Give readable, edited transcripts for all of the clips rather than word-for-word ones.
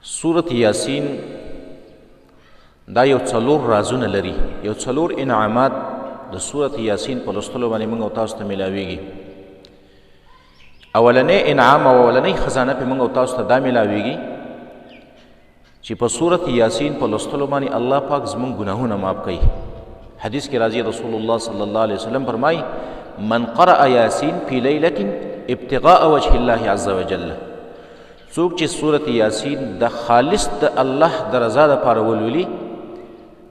سورة یاسین دا یو څلور رازونه لري، یو څلور انعامات د سورة یاسین په لوستلو باندې موږ او تاسو ته میلاویږي. اولنی انعام او اولنی خزانه په موږ او تاسو ته دا میلاویږي چې په سورة یاسین په لوستلو باندې الله پاک زموږ ګناهونه معاف کوي. حدیث کې راځي رسول الله صلی الله علیه وسلم فرمایي من قرأ یاسین فی لیلة ابتغاء وجه الله عز وجل، څوک چې سورة یاسین د خالص د الله د رضا دپاره ولولي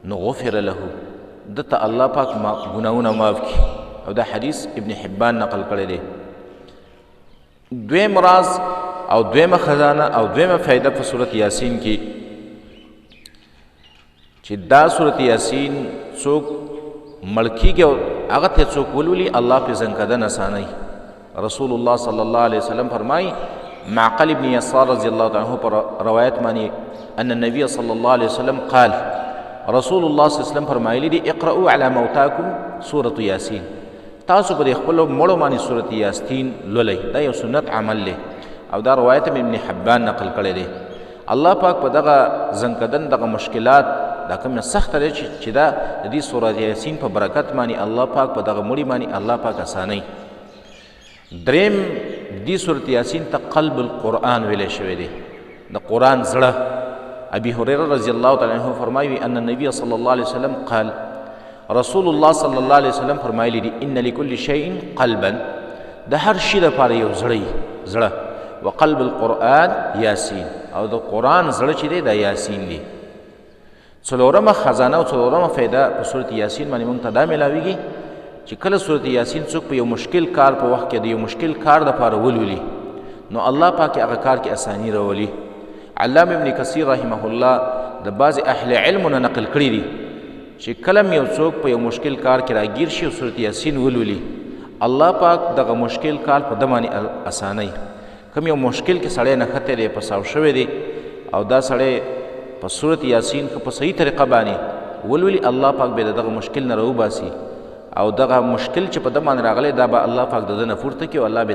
نو غفر له، دته الله پاک ګناهونه معاف کړي. او دا حدیث ابن حبان نقل کړی دی. دویم راز او دویمه خزانه او دویمه فایده په سورة یاسین کې چې دا سورة یاسین څوک مړ کیږي او هغه ته څوک ولولي الله پې زنکدن اسانوي. رسول الله صلی الله علیه وسلم فرمایي معقل ابن یسار رضی الله عنه پر روایت مانی ان النبی صلی الله علیه وسلم قال رسول الله صلی الله علیه وسلم فرمایلی دی اقرأوا علی موتاکم سورة یاسین، تاسو پر خپل مړو باندې سورة یاسین لولئ. دا یو سنت عمل دی او دا روایت ابن حبان نقل کړی دی. الله پاک په دغه زنکدن دغه مشکلات دا کوم سخت دی چې دا د دې سورة یاسین په برکت باندې الله پاک په دغه مړي باندې الله پاک اسانوي. دریم دی سورة یاسین ته قلب القرآن ویلی شوی دی، د قرآن زړه. ابي هريره رضی الله تعالی عنہ فرمایي ان النبي صلی الله علیه وسلم قال رسول الله صلی الله علیه وسلم فرمایلی دی ان لكل شيء قلبا، د هر شي لپاره یو زړه وقلب القرآن یاسین، او د قرآن زړه چې دی دا یاسین دی. څلورمه خزانه او څلورمه فایده په سورة یاسین باندې موږ ته دا میلاویږي چې کله سورة یاسین څوک په یو مشکل کار په وخت کې د یو مشکل کار دپاره ولولي نو الله پاک هغه کار کې اساني راولي. علامه ابن کثیر رحمه الله د بعض اهل علمو نه نقل کړي دي چې کله یو څوک په یو مشکل کار کې راګیر شي او سورة یاسین ولولي الله پاک دغه مشکل کار په ده باندې اسانوي. کوم یو مشکل کې سړی نښتی دی پساو شوی دی او دا سړی په سورة یاسین که په صحیح طریقه باندې ولولي الله پاک به د دغه مشکل نه راوباسي او دغه مشکل چې په ده باندې راغلی دا به الله پاک د ده نه پورته کړي او الله به